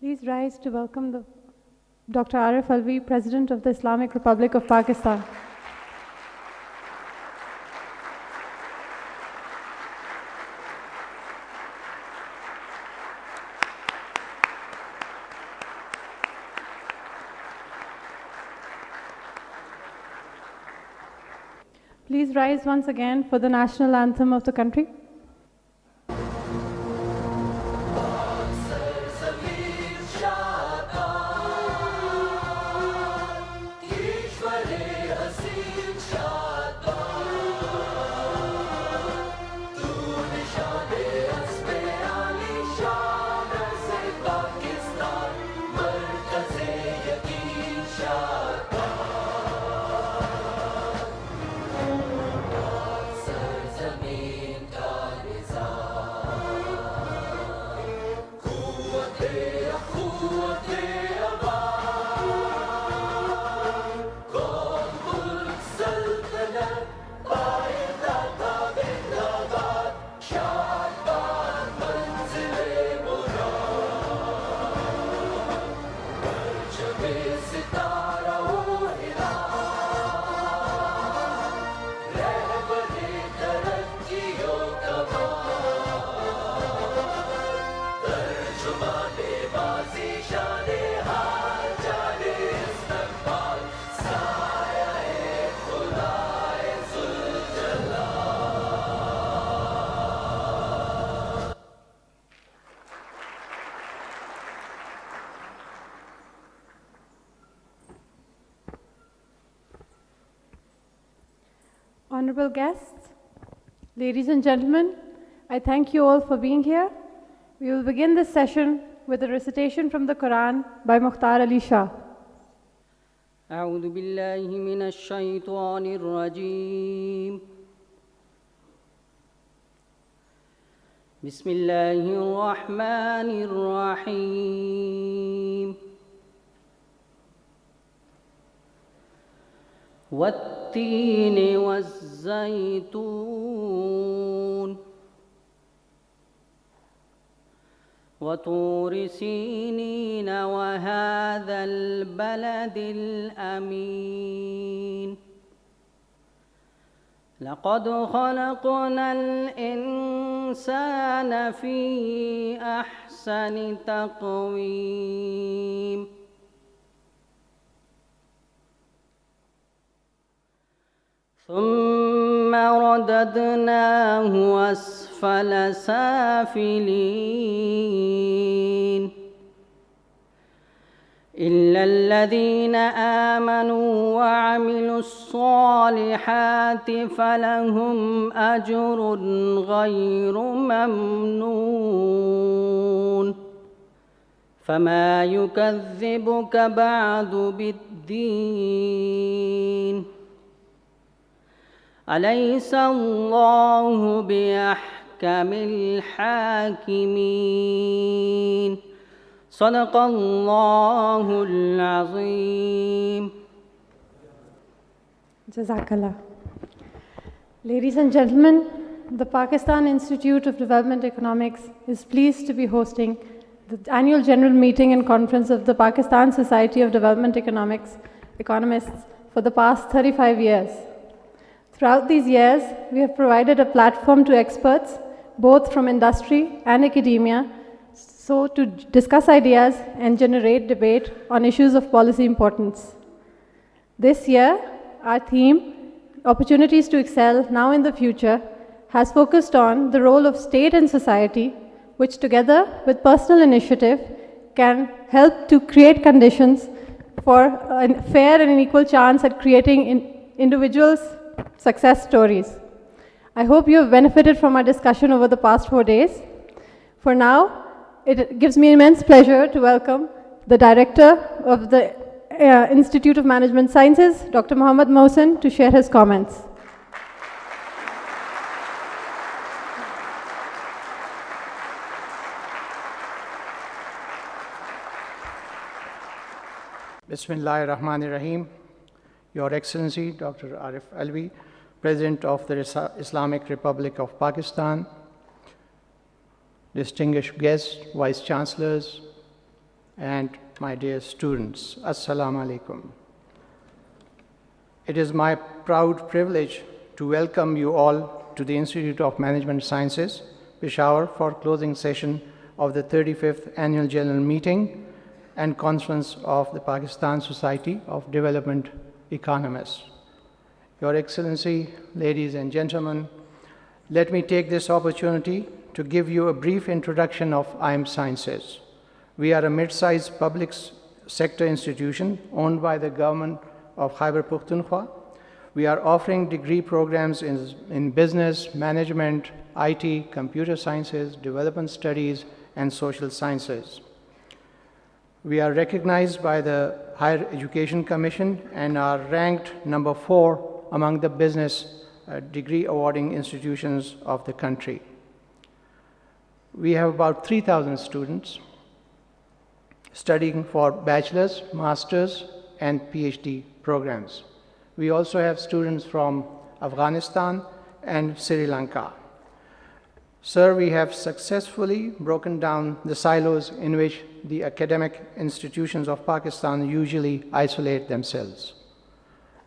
Please rise to welcome Dr. Arif Alvi, President of the Islamic Republic of Pakistan. Please rise once again for the national anthem of the country. Honorable guests, ladies and gentlemen, I thank you all for being here. We will begin this session with a recitation from the Quran by Mukhtar Ali Shah. أعوذ بالله من الشيطان الرجيم بسم الله الرحمن الرحيم والتين والزيتون وطور سينين وهذا البلد الأمين لقد خلقنا الإنسان في أحسن تقويم ثم رددناه أسفل سافلين إلا الذين آمنوا وعملوا الصالحات فلهم أجر غير ممنون فما يكذبك بعد بالدين أليس الله بأحكم الحاكمين صدق الله العظيم. Jazakallah. Ladies and gentlemen, the Pakistan Institute of Development Economics is pleased to be hosting the annual general meeting and conference of the Pakistan Society of Development Economists for the past 35 years. Throughout these years, we have provided a platform to experts, both from industry and academia, so to discuss ideas and generate debate on issues of policy importance. This year, our theme, Opportunities to Excel Now in the Future, has focused on the role of state and society, which together with personal initiative can help to create conditions for a fair and an equal chance at creating individuals' success stories. I hope you have benefited from our discussion over the past 4 days. For now, it gives me immense pleasure to welcome the Director of the Institute of Management Sciences, Dr. Mohammad Mohsen, to share his comments. Bismillahir Rahmanir Rahim. Your Excellency, Dr. Arif Alvi, President of the Islamic Republic of Pakistan, distinguished guests, Vice Chancellors, and my dear students, Assalamu alaikum. It is my proud privilege to welcome you all to the Institute of Management Sciences, Peshawar, for closing session of the 35th Annual General Meeting and Conference of the Pakistan Society of Development Economists. Your Excellency, ladies and gentlemen, let me take this opportunity to give you a brief introduction of IIM Sciences. We are a mid-sized public sector institution owned by the government of Khyber Pakhtunkhwa. We are offering degree programs in business, management, IT, computer sciences, development studies, and social sciences. We are recognized by the Higher Education Commission and are ranked number 4 among the business degree awarding institutions of the country. We have about 3,000 students studying for bachelor's, master's, and PhD programs. We also have students from Afghanistan and Sri Lanka. Sir, we have successfully broken down the silos in which the academic institutions of Pakistan usually isolate themselves.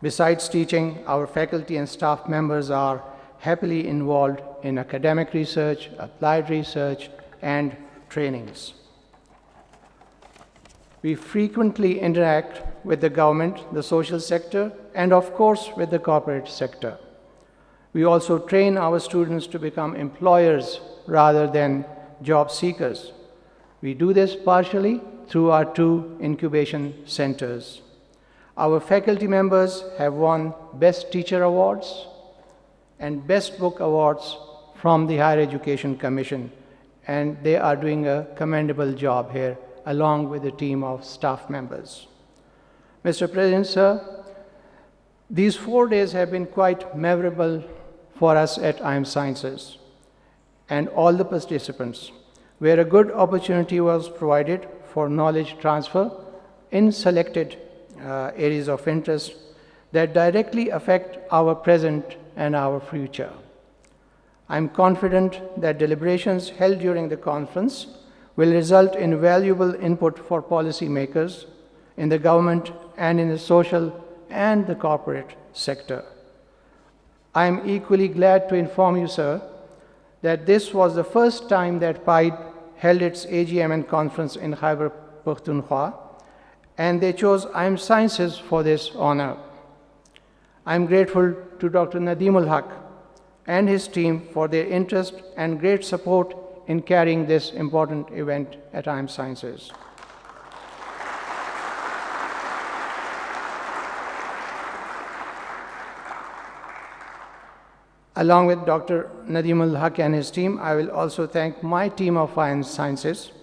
Besides teaching, our faculty and staff members are happily involved in academic research, applied research, and trainings. We frequently interact with the government, the social sector, and of course with the corporate sector. We also train our students to become employers rather than job seekers. We do this partially through our 2 incubation centers. Our faculty members have won Best Teacher Awards and Best Book Awards from the Higher Education Commission, and they are doing a commendable job here along with a team of staff members. Mr. President, sir, these 4 days have been quite memorable for us at IIM Sciences and all the participants, where a good opportunity was provided for knowledge transfer in selected areas of interest that directly affect our present and our future. I'm confident that deliberations held during the conference will result in valuable input for policymakers in the government and in the social and the corporate sector. I am equally glad to inform you, sir, that this was the first time that PIDE held its AGM and conference in Khyber Pakhtunkhwa, and they chose IIM Sciences for this honor. I am grateful to Dr. Nadeem Haq and his team for their interest and great support in carrying this important event at IIM Sciences. Along with Dr. Nadeem Haq and his team, I will also thank my team of IIM Sciences,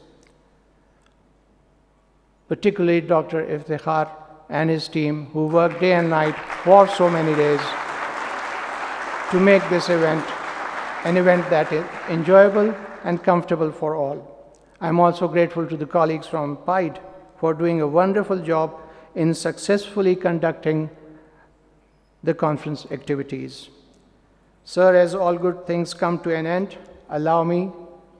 particularly Dr. Iftikhar and his team, who worked day and night for so many days to make this event an event that is enjoyable and comfortable for all. I'm also grateful to the colleagues from PIDE for doing a wonderful job in successfully conducting the conference activities. Sir, as all good things come to an end, allow me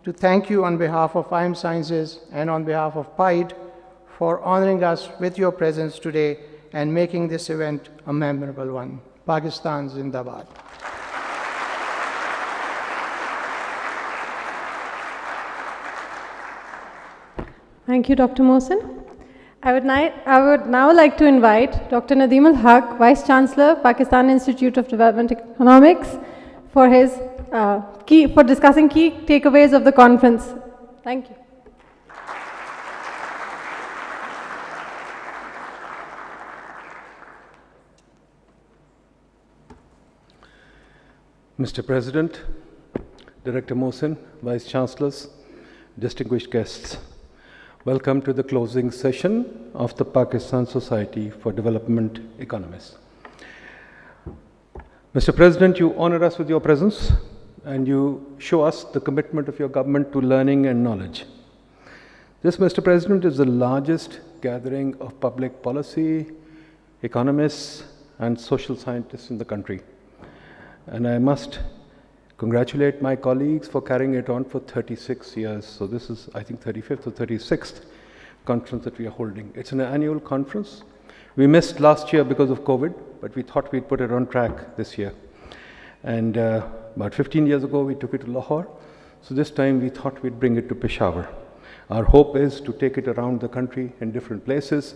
to thank you on behalf of IIM Sciences and on behalf of PIDE for honoring us with your presence today and making this event a memorable one. Pakistan Zindabad. Thank you, Dr. Mohsin. I would now like to invite Dr. Nadeem Haq, Vice Chancellor, Pakistan Institute of Development Economics, for discussing key takeaways of the conference. Thank you. Mr. President, Director Mohsin, Vice Chancellors, distinguished guests, welcome to the closing session of the Pakistan Society for Development Economists. Mr. President, you honor us with your presence and you show us the commitment of your government to learning and knowledge. This, Mr. President, is the largest gathering of public policy, economists, and social scientists in the country. And I must congratulate my colleagues for carrying it on for 36 years. So this is, I think, 35th or 36th conference that we are holding. It's an annual conference. We missed last year because of COVID, but we thought we'd put it on track this year. And about 15 years ago, we took it to Lahore. So this time we thought we'd bring it to Peshawar. Our hope is to take it around the country in different places,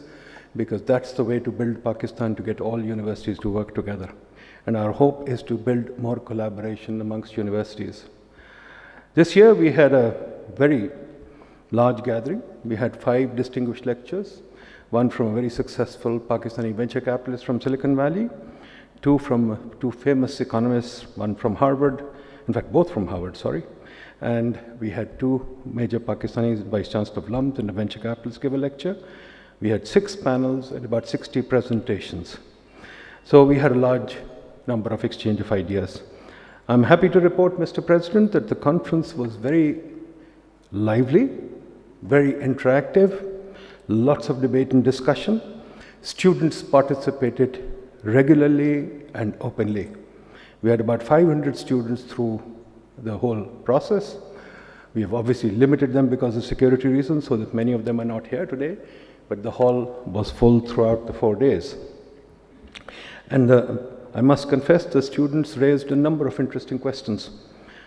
because that's the way to build Pakistan, to get all universities to work together. And our hope is to build more collaboration amongst universities. This year we had a very large gathering. We had 5 distinguished lectures, one from a very successful Pakistani venture capitalist from Silicon Valley, 2 from 2 famous economists, one from Harvard, in fact both from Harvard, sorry. And we had 2 major Pakistanis, Vice Chancellor of LUMS and a venture capitalist give a lecture. We had 6 panels and about 60 presentations. So we had a large number of exchange of ideas. I'm happy to report, Mr. President, that the conference was very lively, very interactive, lots of debate and discussion. Students participated regularly and openly. We had about 500 students through the whole process. We have obviously limited them because of security reasons, so that many of them are not here today, but the hall was full throughout the 4 days. And I must confess, the students raised a number of interesting questions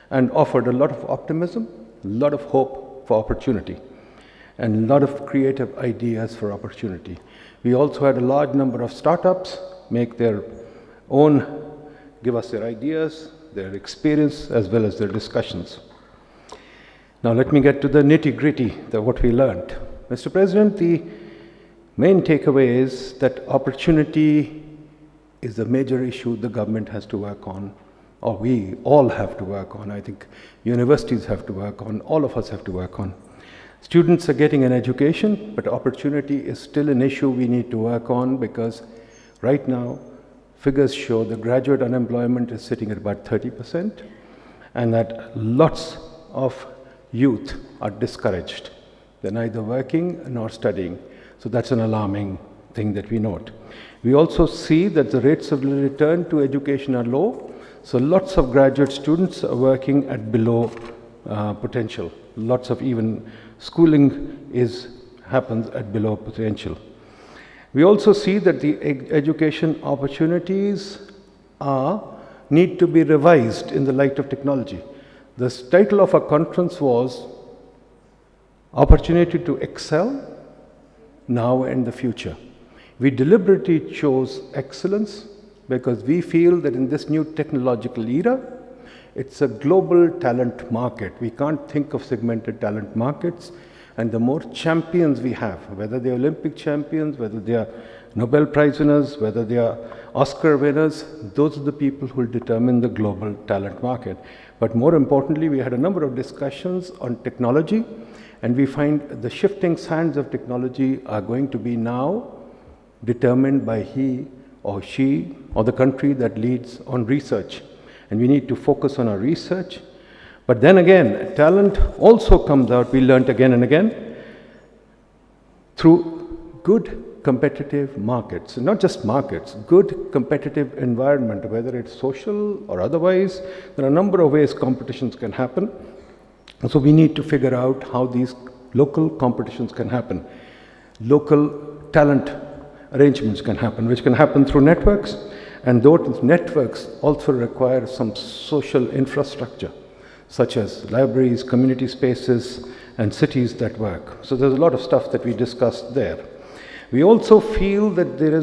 and offered a lot of optimism, a lot of hope for opportunity, and a lot of creative ideas for opportunity. We also had a large number of startups make their own, give us their ideas, their experience, as well as their discussions. Now let me get to the nitty-gritty, what we learned. Mr. President, the main takeaway is that opportunity is a major issue the government has to work on, or we all have to work on. I think universities have to work on, all of us have to work on. Students are getting an education, but opportunity is still an issue we need to work on, because right now figures show the graduate unemployment is sitting at about 30%, and that lots of youth are discouraged. They're neither working nor studying. So that's an alarming thing that we note. We also see that the rates of return to education are low. So lots of graduate students are working at below potential. Lots of even schooling happens at below potential. We also see that the education opportunities need to be revised in the light of technology. The title of our conference was Opportunity to Excel Now and the Future. We deliberately chose excellence because we feel that in this new technological era, it's a global talent market. We can't think of segmented talent markets. And the more champions we have, whether they are Olympic champions, whether they are Nobel Prize winners, whether they are Oscar winners, those are the people who will determine the global talent market. But more importantly, we had a number of discussions on technology, and we find the shifting sands of technology are going to be now determined by he or she or the country that leads on research. And we need to focus on our research. But then again, talent also comes out, we learned again and again, through good competitive markets. Not just markets, good competitive environment, whether it's social or otherwise. There are a number of ways competitions can happen. So we need to figure out how these local competitions can happen. Local talent arrangements can happen, which can happen through networks. And those networks also require some social infrastructure, such as libraries, community spaces, and cities that work. So there's a lot of stuff that we discussed there. We also feel that there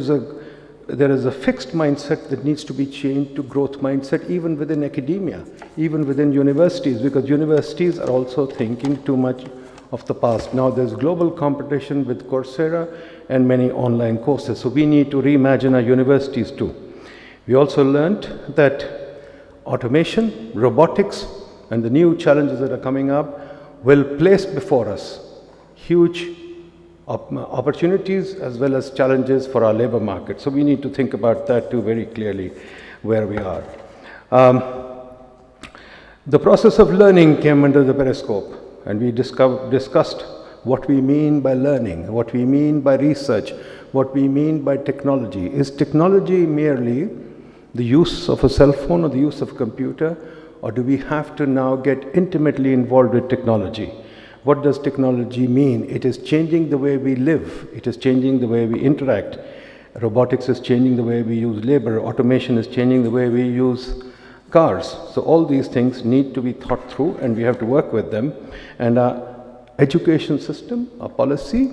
is a fixed mindset that needs to be changed to growth mindset, even within academia, even within universities, because universities are also thinking too much of the past. Now there's global competition with Coursera and many online courses, so we need to reimagine our universities too. We also learned that automation, robotics, and the new challenges that are coming up will place before us huge opportunities as well as challenges for our labor market. So we need to think about that too very clearly, where we are. The process of learning came under the periscope, and we discussed what we mean by learning, what we mean by research, what we mean by technology. Is technology merely the use of a cell phone or the use of a computer, or do we have to now get intimately involved with technology? What does technology mean? It is changing the way we live. It is changing the way we interact. Robotics is changing the way we use labor. Automation is changing the way we use cars. So all these things need to be thought through, and we have to work with them. And our education system, our policy,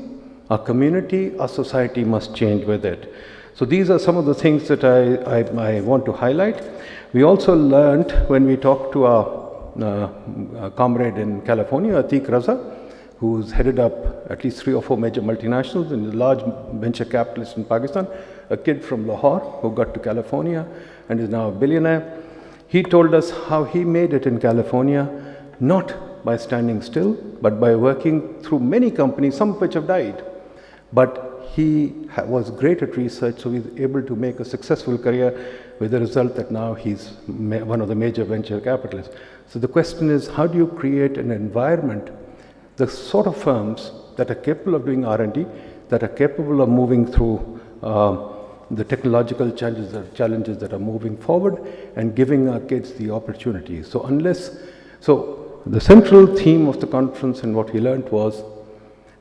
our community, our society must change with it. So these are some of the things that I want to highlight. We also learned when we talked to our comrade in California, Atiq Raza, who's headed up at least 3 or 4 major multinationals and a large venture capitalist in Pakistan, a kid from Lahore who got to California and is now a billionaire. He told us how he made it in California, not by standing still, but by working through many companies, some of which have died. But he was great at research, so he's able to make a successful career with the result that now he's one of the major venture capitalists. So the question is, how do you create an environment, the sort of firms that are capable of doing R&D, that are capable of moving through the technological challenges that are moving forward and giving our kids the opportunity. So the central theme of the conference and what we learned was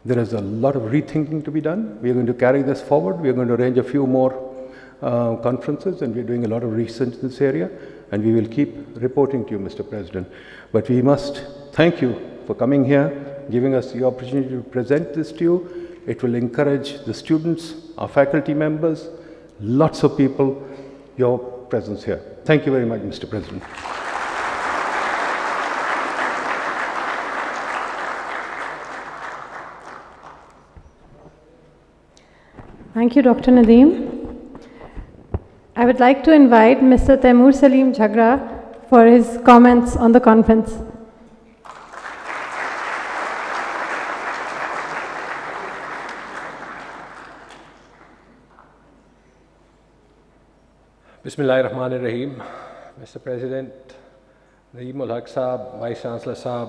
there is a lot of rethinking to be done. We are going to carry this forward. We are going to arrange a few more conferences, and we're doing a lot of research in this area, and we will keep reporting to you, Mr. President. But we must thank you for coming here, giving us the opportunity to present this to you. It will encourage the students, our faculty members, lots of people, your presence here. Thank you very much, Mr. President. Thank you, Dr. Nadeem. I would like to invite Mr. Taimur Salim Jhagra for his comments on the conference. Bismillahirrahmanirrahim. Mr. President, Nadeem ul Haq Sahab, Vice Chancellor Sahab,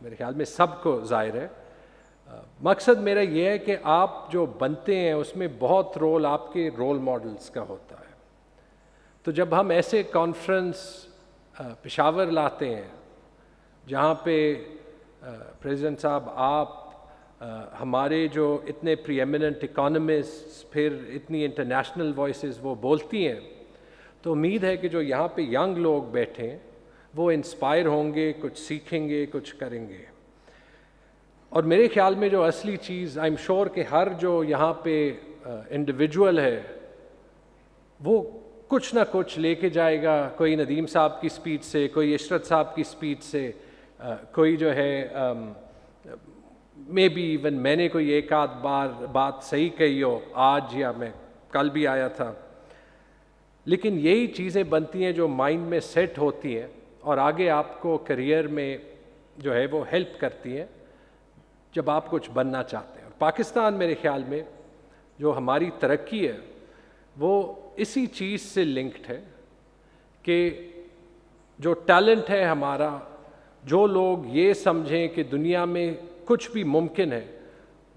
میرے خیال میں سب کو ظاہر ہے. مقصد میرا یہ ہے کہ آپ جو بنتے ہیں اس میں بہت رول آپ کے رول ماڈلز کا ہوتا ہے. تو جب ہم ایسے کانفرنس پشاور لاتے ہیں جہاں پہ پریزیڈنٹ صاحب آپ ہمارے جو اتنے پری ایمیننٹ اکانومسٹس پھر اتنی انٹرنیشنل وائسز وہ بولتی ہیں، تو امید ہے کہ جو یہاں پہ ینگ لوگ بیٹھے ہیں وہ انسپائر ہوں گے، کچھ سیکھیں گے، کچھ کریں گے. اور میرے خیال میں جو اصلی چیز آئی ایم شور کہ ہر جو یہاں پہ انڈیویجول ہے وہ کچھ نہ کچھ لے کے جائے گا. کوئی ندیم صاحب کی اسپیچ سے، کوئی عشرت صاحب کی اسپیچ سے، کوئی جو ہے مے بی ایون میں نے کوئی ایک آدھ بار بات صحیح کہی ہو آج یا میں کل بھی آیا تھا. لیکن یہی چیزیں بنتی ہیں جو مائنڈ میں سیٹ ہوتی ہیں اور آگے آپ کو کریئر میں جو ہے وہ ہیلپ کرتی ہیں جب آپ کچھ بننا چاہتے ہیں. اور پاکستان میرے خیال میں جو ہماری ترقی ہے وہ اسی چیز سے لنکڈ ہے کہ جو ٹیلنٹ ہے ہمارا، جو لوگ یہ سمجھیں کہ دنیا میں کچھ بھی ممکن ہے،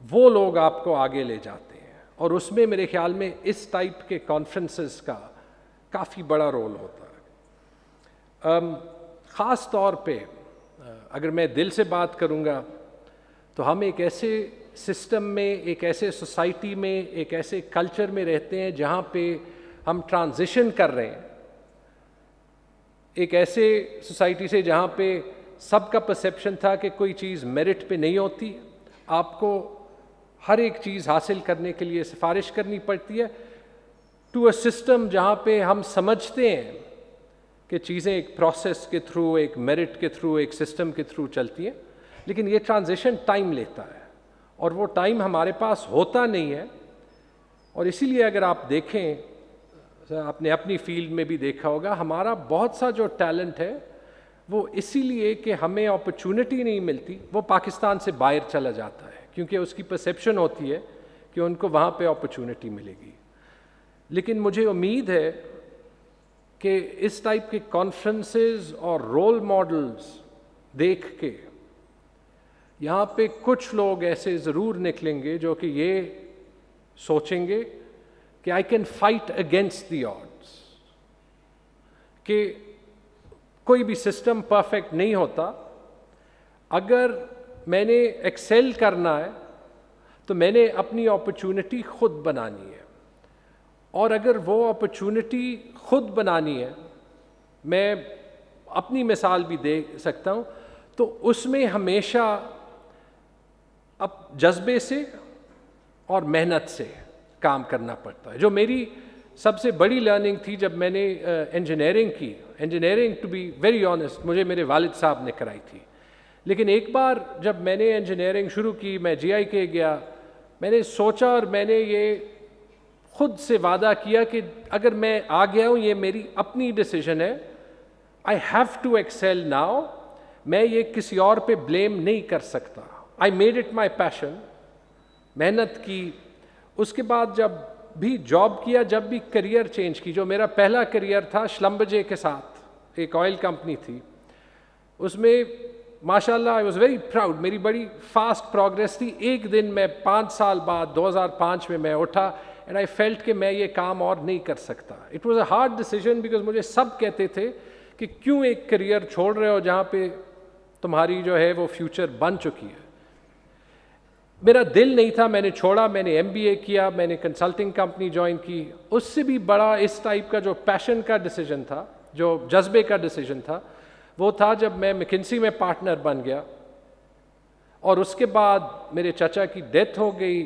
وہ لوگ آپ کو آگے لے جاتے ہیں. اور اس میں میرے خیال میں اس ٹائپ کے کانفرنسز کا کافی بڑا رول ہوتا ہے. خاص طور پہ اگر میں دل سے بات کروں گا تو ہم ایک ایسے سسٹم میں، ایک ایسے سوسائٹی میں، ایک ایسے کلچر میں رہتے ہیں جہاں پہ ہم ٹرانزیشن کر رہے ہیں ایک ایسے سوسائٹی سے جہاں پہ سب کا پرسیپشن تھا کہ کوئی چیز میرٹ پہ نہیں ہوتی، آپ کو ہر ایک چیز حاصل کرنے کے لیے سفارش کرنی پڑتی ہے، ٹو اے سسٹم جہاں پہ ہم سمجھتے ہیں کہ چیزیں ایک پروسیس کے تھرو، ایک میرٹ کے تھرو، ایک سسٹم کے تھرو چلتی ہیں. لیکن یہ ٹرانزیشن ٹائم لیتا ہے اور وہ ٹائم ہمارے پاس ہوتا نہیں ہے. اور اسی لیے اگر آپ دیکھیں، آپ نے اپنی فیلڈ میں بھی دیکھا ہوگا، ہمارا بہت سا جو ٹیلنٹ ہے وہ اسی لیے کہ ہمیں اپرچونٹی نہیں ملتی، وہ پاکستان سے باہر چلا جاتا ہے کیونکہ اس کی پرسیپشن ہوتی ہے کہ ان کو وہاں پہ اپرچونٹی ملے گی. لیکن مجھے امید ہے کہ اس ٹائپ کے کانفرنسز اور رول ماڈلز دیکھ کے یہاں پہ کچھ لوگ ایسے ضرور نکلیں گے جو کہ یہ سوچیں گے کہ I can fight against the odds, کہ کوئی بھی سسٹم پرفیکٹ نہیں ہوتا. اگر میں نے ایکسیل کرنا ہے تو میں نے اپنی اپرچونٹی خود بنانی ہے، اور اگر وہ اپرچونٹی خود بنانی ہے، میں اپنی مثال بھی دے سکتا ہوں، تو اس میں ہمیشہ اب جذبے سے اور محنت سے کام کرنا پڑتا ہے. جو میری سب سے بڑی لرننگ تھی جب میں نے انجینئرنگ کی، engineering to be very honest مجھے میرے والد صاحب نے کرائی تھی. لیکن ایک بار جب میں نے انجینئرنگ شروع کی، میں جی آئی کے گیا، میں نے سوچا اور میں نے یہ خود سے وعدہ کیا کہ اگر میں آ گیا ہوں، یہ میری اپنی ڈیسیژن ہے، I have to excel now. میں یہ کسی اور پہ بلیم نہیں کر سکتا. I made it my passion. محنت کی. اس کے بعد جب بھی جاب کیا، جب بھی کریئر چینج کی، جو میرا پہلا کریئر تھا شلمبجے کے ساتھ، ایک آئل کمپنی تھی، اس میں ماشاء اللہ آئی واز ویری پراؤڈ، میری بڑی فاسٹ پروگریس تھی. ایک دن میں 5 سال بعد 2005 میں اٹھا اینڈ آئی فیلٹ کہ میں یہ کام اور نہیں کر سکتا. It was a hard decision because مجھے سب کہتے تھے کہ کیوں ایک کریئر چھوڑ رہے ہو جہاں پہ تمہاری جو ہے وہ فیوچر بن چکی ہے. میرا دل نہیں تھا، میں نے چھوڑا. میں نے MBA کیا، میں نے کنسلٹنگ کمپنی جوائن کی. اس سے بھی بڑا اس ٹائپ کا جو پیشن کا ڈیسیژن تھا، جو جذبے کا ڈیسیژن تھا، وہ تھا جب میں میکنسی میں پارٹنر بن گیا اور اس کے بعد میرے چچا کی ڈیتھ ہو گئی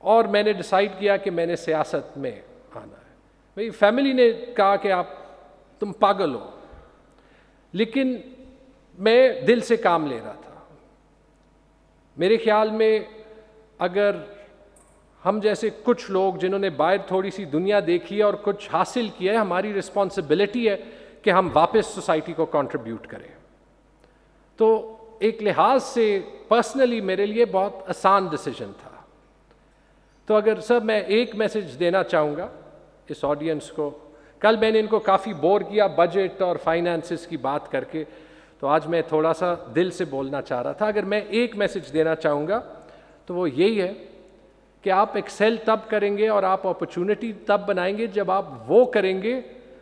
اور میں نے ڈیسائیڈ کیا کہ میں نے سیاست میں آنا ہے. میری فیملی نے کہا کہ تم پاگل ہو، لیکن میں دل سے کام لے رہا تھا. میرے خیال میں اگر ہم جیسے کچھ لوگ جنہوں نے باہر تھوڑی سی دنیا دیکھی ہے اور کچھ حاصل کیا ہے، ہماری رسپانسبلٹی ہے کہ ہم واپس سوسائٹی کو کنٹریبیوٹ کریں. تو ایک لحاظ سے پرسنلی میرے لیے بہت آسان ڈیسیژن تھا. تو اگر سر میں ایک میسج دینا چاہوں گا اس آڈینس کو، کل میں نے ان کو کافی بور کیا بجٹ اور فائنانسز کی بات کر کے، تو آج میں تھوڑا سا دل سے بولنا چاہ رہا تھا. اگر میں ایک میسج دینا چاہوں گا تو وہ یہی ہے کہ آپ ایکسیل تب کریں گے اور آپ اپرچونٹی تب بنائیں گے جب آپ وہ کریں گے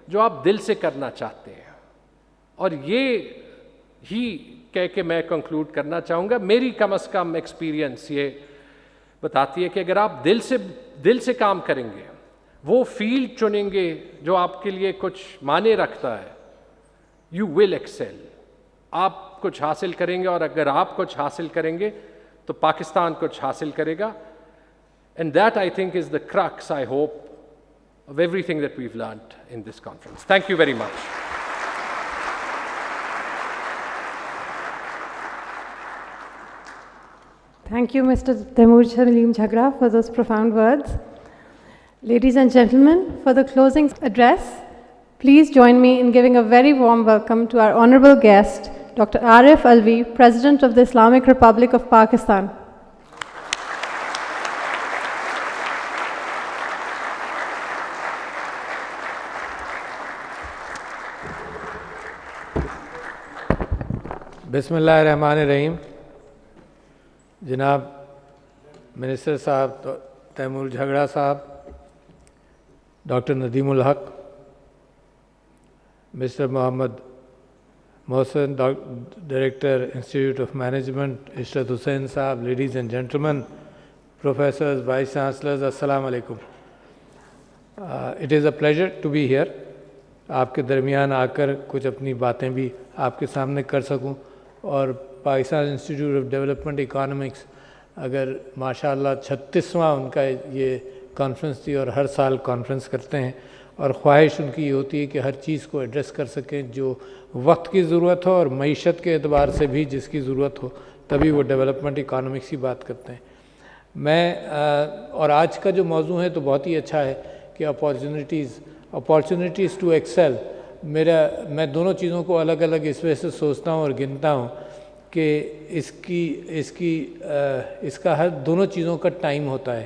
جو آپ دل سے کرنا چاہتے ہیں. اور یہ ہی کہہ کے میں کنکلوڈ کرنا چاہوں گا. میری کم از کم ایکسپیرینس یہ بتاتی ہے کہ اگر آپ دل سے کام کریں گے, وہ فیلڈ چنیں گے جو آپ کے لیے کچھ معنی رکھتا ہے, یو ول ایکسیل. آپ کچھ حاصل کریں گے, اور اگر آپ کچھ حاصل کریں گے تو پاکستان کچھ حاصل کرے گا. And that, I think, is the crux, I hope, of everything that we've learned in this conference. Thank you very much. Thank you, Mr. Taimur Salim Jhagra, for those profound words. Ladies and gentlemen, for the closing address, please join me in giving a very warm welcome to our honorable guest, Dr. Arif Alvi, President of the Islamic Republic of Pakistan. بسم اللہ الرحمن الرحیم. جناب minister صاحب Timur جھگڑا صاحب, doctor Nadeem ul-Haq, mister Muhammad Mohsin, director institute of management Ishrat Hussain صاحب, ladies and gentlemen, professors, vice chancellors, السلام علیکم. It is a pleasure to be here. آپ کے درمیان آ کر کچھ اپنی باتیں بھی آپ کے سامنے کر سکوں. اور Pakistan institute of development economics, اگر ماشاءاللہ 36واں ان کا یہ کانفرنس تھی, اور ہر سال کانفرنس کرتے ہیں, اور خواہش ان کی یہ ہوتی ہے کہ ہر چیز کو ایڈریس کر سکیں جو وقت کی ضرورت ہو اور معیشت کے اعتبار سے بھی جس کی ضرورت ہو, تبھی وہ ڈیولپمنٹ اکانومکس کی بات کرتے ہیں. میں اور آج کا جو موضوع ہے تو بہت ہی اچھا ہے کہ اپارچونیٹیز ٹو ایکسیل. میں دونوں چیزوں کو الگ الگ اس وجہ سے سوچتا ہوں اور گنتا ہوں کہ اس کا ہر دونوں چیزوں کا ٹائم ہوتا ہے.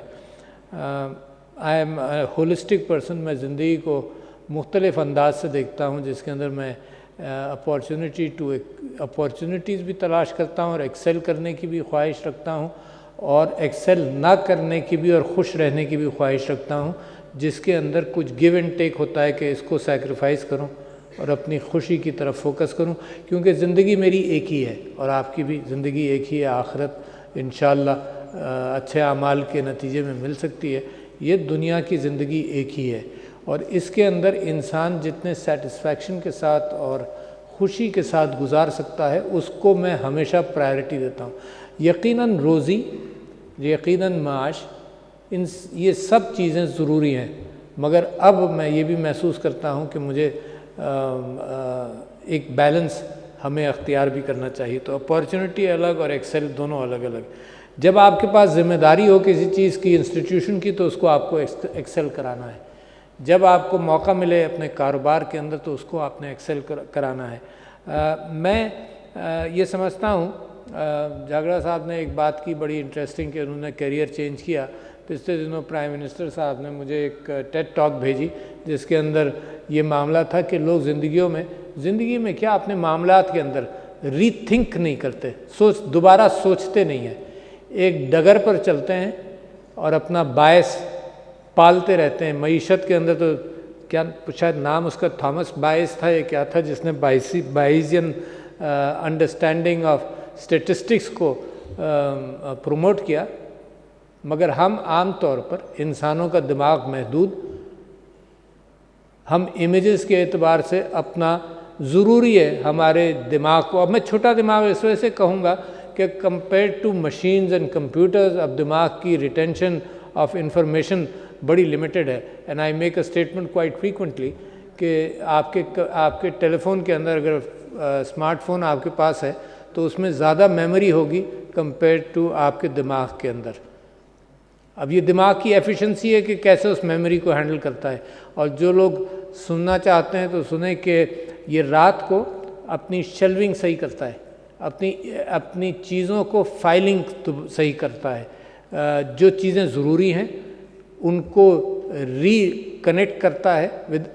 I am holistic person. میں زندگی کو مختلف انداز سے دیکھتا ہوں, جس کے اندر میں اپارچونیٹیز بھی تلاش کرتا ہوں, اور ایکسیل کرنے کی بھی خواہش رکھتا ہوں, اور ایکسیل نہ کرنے کی بھی اور خوش رہنے کی بھی خواہش رکھتا ہوں, جس کے اندر کچھ گیو اینڈ ٹیک ہوتا ہے کہ اس کو سیکریفائز کروں اور اپنی خوشی کی طرف فوکس کروں. کیونکہ زندگی میری ایک ہی ہے, اور آپ کی بھی زندگی ایک ہی ہے. آخرت انشاءاللہ اچھے اعمال کے نتیجے میں مل سکتی ہے. یہ دنیا کی زندگی ایک ہی ہے, اور اس کے اندر انسان جتنے سیٹسفیکشن کے ساتھ اور خوشی کے ساتھ گزار سکتا ہے, اس کو میں ہمیشہ پرائرٹی دیتا ہوں. یقیناً روزی, یقیناً معاش, یہ سب چیزیں ضروری ہیں, مگر اب میں یہ بھی محسوس کرتا ہوں کہ مجھے ایک بیلنس ہمیں اختیار بھی کرنا چاہیے. تو اپارچونٹی الگ اور ایکسیل دونوں الگ الگ. جب آپ کے پاس ذمہ داری ہو کسی چیز کی, انسٹیٹیوشن کی, تو اس کو آپ کو ایکسیل کرانا ہے. جب آپ کو موقع ملے اپنے کاروبار کے اندر, تو اس کو آپ نے ایکسیل کرانا ہے. میں یہ سمجھتا ہوں, جھگڑا صاحب نے ایک بات کی بڑی انٹرسٹنگ کہ انہوں نے کیریئر چینج کیا. پچھلے دنوں پرائم منسٹر صاحب نے مجھے ایک ٹیڈ ٹاک بھیجی, جس کے اندر یہ معاملہ تھا کہ لوگ زندگی میں کیا اپنے معاملات کے اندر ری تھنک نہیں کرتے, دوبارہ سوچتے نہیں ہیں. ایک ڈگر پر چلتے ہیں اور اپنا باعث پالتے رہتے ہیں. معیشت کے اندر تو کیا شاید نام اس کا تھامس بائس تھا, یہ کیا تھا, جس نے بائیزین انڈرسٹینڈنگ آف اسٹیٹسٹکس کو پروموٹ کیا. مگر ہم عام طور پر انسانوں کا دماغ محدود, ہم امیجز کے اعتبار سے اپنا ضروری ہے ہمارے دماغ کو. اب میں چھوٹا دماغ اس وجہ سے کہوں گا کہ compare to machines and computers, اب دماغ کی ریٹینشن آف انفارمیشن بڑی لمیٹڈ ہے. And I make a statement quite frequently کہ آپ کے ٹیلی فون کے اندر اگر اسمارٹ فون آپ کے پاس ہے تو اس میں زیادہ میموری ہوگی کمپیئر ٹو آپ کے دماغ کے اندر. اب یہ دماغ کی ایفیشنسی ہے کہ کیسے اس میموری کو ہینڈل کرتا ہے. اور جو لوگ سننا چاہتے ہیں تو سنیں کہ یہ رات کو اپنی شیلونگ صحیح کرتا ہے, اپنی چیزوں کو فائلنگ صحیح کرتا ہے. جو چیزیں ضروری ہیں ان کو ری کنیکٹ کرتا ہے with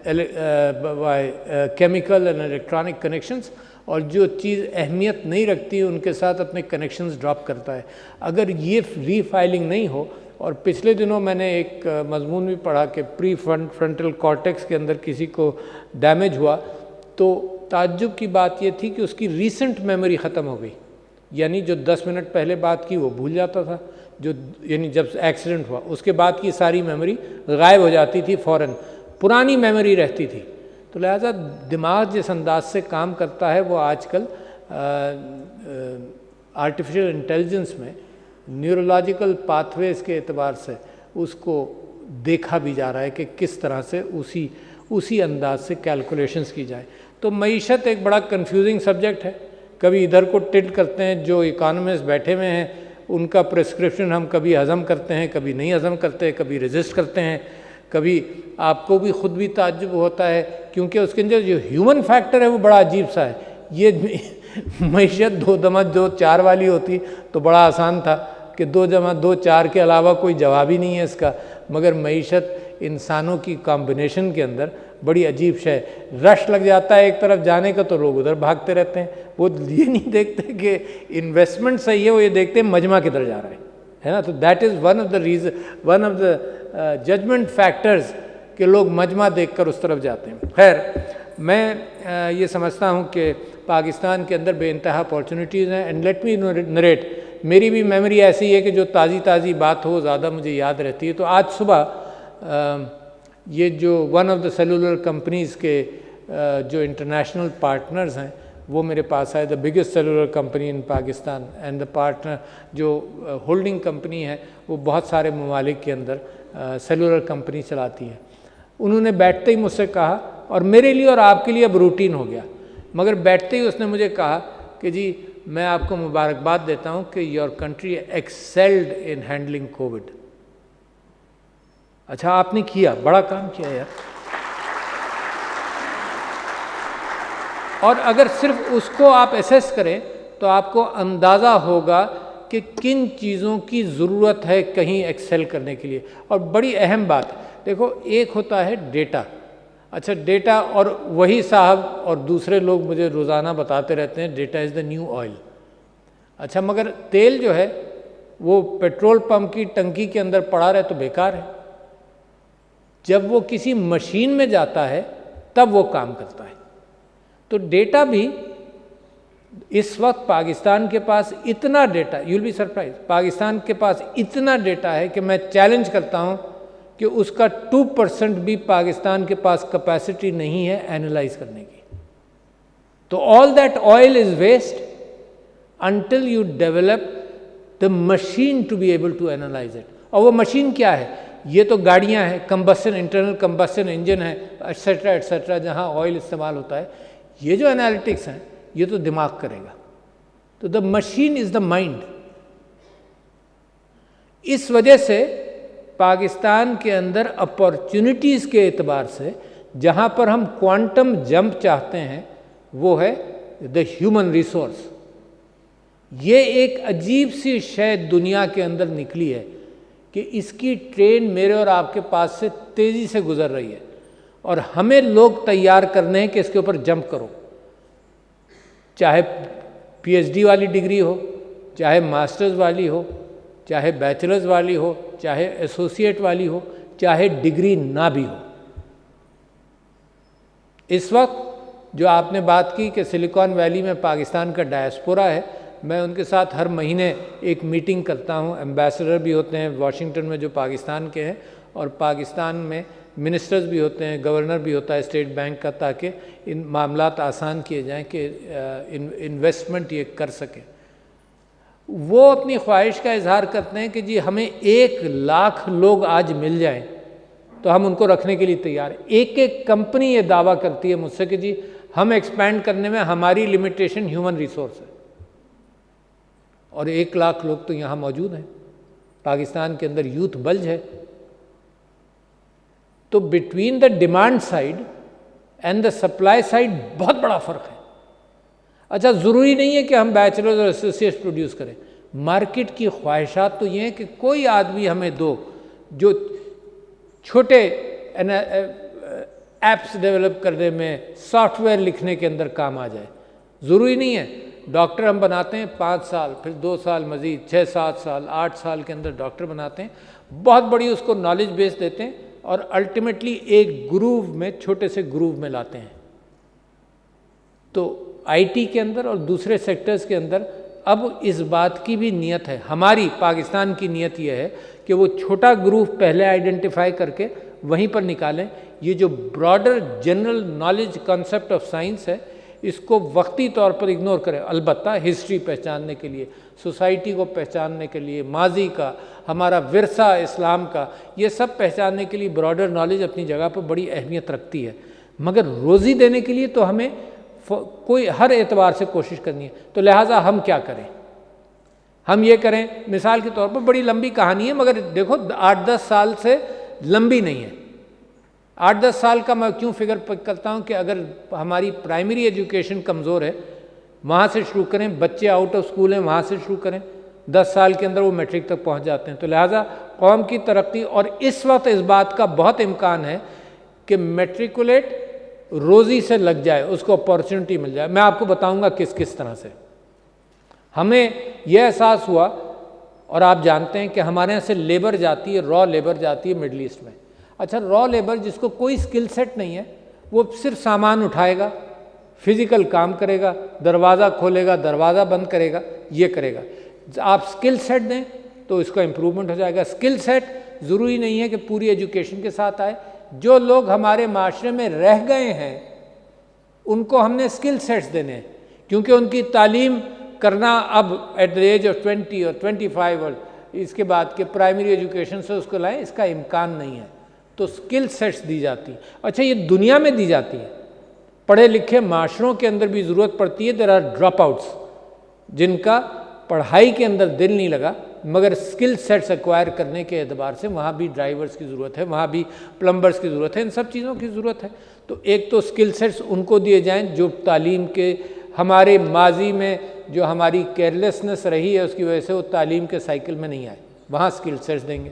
chemical and electronic connections, اور جو چیز اہمیت نہیں رکھتی ان کے ساتھ اپنے کنیکشنز ڈراپ کرتا ہے. اگر یہ ری فائلنگ نہیں ہو، اور پچھلے دنوں میں نے ایک مضمون بھی پڑھا کہ پری فرنٹل کارٹیکس کے اندر کسی کو ڈیمیج ہوا تو تعجب کی بات یہ تھی کہ اس کی ریسنٹ میموری ختم ہو گئی. یعنی جو 10 منٹ پہلے بات کی وہ بھول جاتا تھا، یعنی جب ایکسیڈنٹ ہوا اس کے بعد کی ساری میموری غائب ہو جاتی تھی، فوراً پرانی میموری رہتی تھی. تو لہٰذا دماغ جس انداز سے کام کرتا ہے وہ آج کل آرٹیفیشل انٹیلیجنس میں نیورولوجیکل پاتھ ویز کے اعتبار سے اس کو دیکھا بھی جا رہا ہے کہ کس طرح سے اسی انداز سے کیلکولیشنز کی جائے. تو معیشت ایک بڑا کنفیوزنگ سبجیکٹ ہے. کبھی ادھر کو ٹلٹ کرتے ہیں، جو اکانومسٹ بیٹھے ہوئے ہیں ان کا پرسکرپشن ہم کبھی ہضم کرتے ہیں، کبھی نہیں ہضم کرتے، کبھی ریزسٹ کرتے ہیں، کبھی آپ کو بھی خود بھی تعجب ہوتا ہے کیونکہ اس کے اندر جو ہیومن فیکٹر ہے وہ بڑا عجیب سا ہے. یہ معیشت 2+2=4 والی ہوتی تو بڑا آسان تھا کہ 2+2=4 کے علاوہ کوئی جواب ہی نہیں ہے اس کا. مگر معیشت انسانوں کی کمبینیشن کے اندر بڑی عجیب شے. رش لگ جاتا ہے ایک طرف جانے کا تو لوگ ادھر بھاگتے رہتے ہیں. وہ یہ نہیں دیکھتے کہ انویسٹمنٹ صحیح ہے، وہ یہ دیکھتے ہیں مجمع کدھر جا رہا ہے نا. تو that is one of the judgment factors کہ لوگ مجمع دیکھ کر اس طرف جاتے ہیں. خیر، میں یہ سمجھتا ہوں کہ پاکستان کے اندر بے انتہا اپارچونیٹیز ہیں. اینڈ لیٹ می نریٹ، میری بھی میموری ایسی ہے کہ جو تازی بات ہو زیادہ مجھے یاد رہتی ہے. تو آج صبح یہ جو one of the cellular companies کے جو انٹرنیشنل پارٹنرز ہیں وہ میرے پاس آئے. The biggest cellular company in Pakistan and the partner جو ہولڈنگ کمپنی ہے وہ بہت سارے ممالک کے اندر سیلولر کمپنی چلاتی ہے. انہوں نے بیٹھتے ہی مجھ سے کہا، اور میرے لیے اور آپ کے لیے اب روٹین ہو گیا، مگر بیٹھتے ہی اس نے مجھے کہا کہ جی میں آپ کو مبارکباد دیتا ہوں کہ your country excelled in handling COVID. اچھا آپ نے کیا، بڑا کام کیا یار. اور اگر صرف اس کو آپ ایسیس کریں تو آپ کو اندازہ ہوگا کہ کن چیزوں کی ضرورت ہے کہیں ایکسیل کرنے کے لیے. اور بڑی اہم بات دیکھو، ایک ہوتا ہے ڈیٹا. اچھا ڈیٹا، اور وہی صاحب اور دوسرے لوگ مجھے روزانہ بتاتے رہتے ہیں data is the new oil. اچھا مگر تیل جو ہے وہ پیٹرول پمپ کی ٹنکی کے اندر پڑا رہے تو بیکار ہے. جب وہ کسی مشین میں جاتا ہے تب وہ کام کرتا ہے. تو ڈیٹا بھی اس وقت پاکستان کے پاس اتنا data, you will be surprise, Pakistan کے پاس اتنا ڈیٹا ہے کہ میں چیلنج کرتا ہوں کہ اس کا 2% بھی پاکستان کے پاس کیپیسٹی نہیں ہے اینالائز کرنے کی. تو all that oil is waste until you develop the machine to be able to analyse it. اور وہ مشین کیا ہے؟ یہ تو گاڑیاں ہیں، کمبسن، انٹرنل کمبسن انجن ہے، ایٹسیٹرا ایٹسیٹرا، جہاں آئل استعمال ہوتا ہے. یہ جو انالیٹکس ہیں یہ تو دماغ کرے گا. تو the machine is the mind. اس وجہ سے پاکستان کے اندر اپارچونیٹیز کے اعتبار سے جہاں پر ہم کوانٹم جمپ چاہتے ہیں وہ ہے دا ہیومن ریسورس. یہ ایک عجیب سی شے دنیا کے اندر نکلی ہے کہ اس کی ٹرین میرے اور آپ کے پاس سے تیزی سے گزر رہی ہے، اور ہمیں لوگ تیار کرنے ہیں کہ اس کے اوپر جمپ کرو. چاہے پی ایچ ڈی والی ڈگری ہو، چاہے ماسٹرز والی ہو، چاہے بیچلرز والی ہو، چاہے ایسوسیٹ والی ہو، چاہے ڈگری نہ بھی ہو. اس وقت جو آپ نے بات کی کہ سلیکان ویلی میں پاکستان کا ڈائسپورا ہے، میں ان کے ساتھ ہر مہینے ایک میٹنگ کرتا ہوں. ایمبیسڈر بھی ہوتے ہیں واشنگٹن میں جو پاکستان کے ہیں، اور پاکستان میں منسٹرز بھی ہوتے ہیں، گورنر بھی ہوتا ہے اسٹیٹ بینک کا، تاکہ ان معاملات آسان کیے جائیں کہ انویسٹمنٹ یہ کر سکیں. وہ اپنی خواہش کا اظہار کرتے ہیں کہ جی ہمیں 1,00,000 لوگ آج مل جائیں تو ہم ان کو رکھنے کے لیے تیار ہیں. ایک کمپنی یہ دعویٰ کرتی ہے مجھ سے کہ جی ہم ایکسپینڈ کرنے میں ہماری لمیٹیشن ہیومن ریسورس ہے، اور 1,00,000 لوگ تو یہاں موجود ہیں. پاکستان کے اندر یوتھ بلج ہے. تو between the demand side and the supply side بہت بڑا فرق ہے. اچھا ضروری نہیں ہے کہ ہم بیچلرز اور ایسوسیٹس پروڈیوس کریں. مارکیٹ کی خواہشات تو یہ ہیں کہ کوئی آدمی ہمیں دو جو چھوٹے ایپس ڈیولپ کرنے میں، سافٹ ویئر لکھنے کے اندر کام آ جائے. ضروری نہیں ہے ڈاکٹر ہم بناتے ہیں 5 سال، پھر 2 سال مزید، 6-7 سال، 8 سال کے اندر ڈاکٹر بناتے ہیں، بہت بڑی اس کو نالج بیس دیتے ہیں اور الٹیمیٹلی ایک گروو میں، چھوٹے سے گروو میں لاتے ہیں۔ تو آئی ٹی کے اندر اور دوسرے سیکٹرز کے اندر اب اس بات کی بھی نیت ہے، ہماری پاکستان کی نیت یہ ہے کہ وہ چھوٹا گروپ پہلے آئیڈینٹیفائی کر کے وہیں پر نکالیں۔ یہ جو broader general knowledge concept of science ہے اس کو وقتی طور پر اگنور کریں، البتہ ہسٹری پہچاننے کے لیے، سوسائٹی کو پہچاننے کے لیے، ماضی کا، ہمارا ورثہ اسلام کا، یہ سب پہچاننے کے لیے براڈر نالج اپنی جگہ پر بڑی اہمیت رکھتی ہے، مگر روزی دینے کے لیے تو ہمیں کوئی ہر اعتبار سے کوشش کرنی ہے۔ تو لہٰذا ہم کیا کریں؟ ہم یہ کریں، مثال کے طور پر بڑی لمبی کہانی ہے مگر دیکھو 8-10 سال سے لمبی نہیں ہے۔ 8-10 سال کا میں کیوں فگر کرتا ہوں کہ اگر ہماری پرائمری ایجوکیشن کمزور ہے وہاں سے شروع کریں، بچے آؤٹ آف اسکول ہیں وہاں سے شروع کریں، 10 سال کے اندر وہ میٹرک تک پہنچ جاتے ہیں۔ تو لہٰذا قوم کی ترقی، اور اس وقت اس بات کا بہت امکان ہے کہ میٹریکولیٹ روزی سے لگ جائے، اس کو اپارچونٹی مل جائے۔ میں آپ کو بتاؤں گا کس طرح سے۔ ہمیں یہ احساس ہوا، اور آپ جانتے ہیں کہ ہمارے یہاں سے لیبر جاتی ہے، را لیبر جاتی ہے مڈل ایسٹ میں۔ اچھا، را لیبر جس کو کوئی سکل سیٹ نہیں ہے، وہ صرف سامان اٹھائے گا، فزیکل کام کرے گا، دروازہ کھولے گا، دروازہ بند کرے گا، یہ کرے گا۔ آپ سکل سیٹ دیں تو اس کا امپرومنٹ ہو جائے گا۔ سکل سیٹ ضروری نہیں ہے کہ پوری ایجوکیشن کے ساتھ آئے۔ جو لوگ ہمارے معاشرے میں رہ گئے ہیں ان کو ہم نے سکل سیٹس دینے ہیں، کیونکہ ان کی تعلیم کرنا اب ایٹ دا ایج آف 20 اور 25 اور اس کے بعد کے پرائمری ایجوکیشن سے اس کو لائیں، اس کا امکان نہیں ہے، تو سکل سیٹس دی جاتی ہیں۔ اچھا، یہ دنیا میں دی جاتی ہیں، پڑھے لکھے معاشروں کے اندر بھی ضرورت پڑتی ہے۔ دیر آر ڈراپ آؤٹس جن کا پڑھائی کے اندر دل نہیں لگا، مگر سکل سیٹس ایکوائر کرنے کے اعتبار سے وہاں بھی ڈرائیورز کی ضرورت ہے، وہاں بھی پلمبرز کی ضرورت ہے، ان سب چیزوں کی ضرورت ہے۔ تو ایک تو سکل سیٹس ان کو دیے جائیں جو تعلیم کے، ہمارے ماضی میں جو ہماری کیئرلیسنس رہی ہے اس کی وجہ سے وہ تعلیم کے سائیکل میں نہیں آئے، وہاں سکل سیٹس دیں گے۔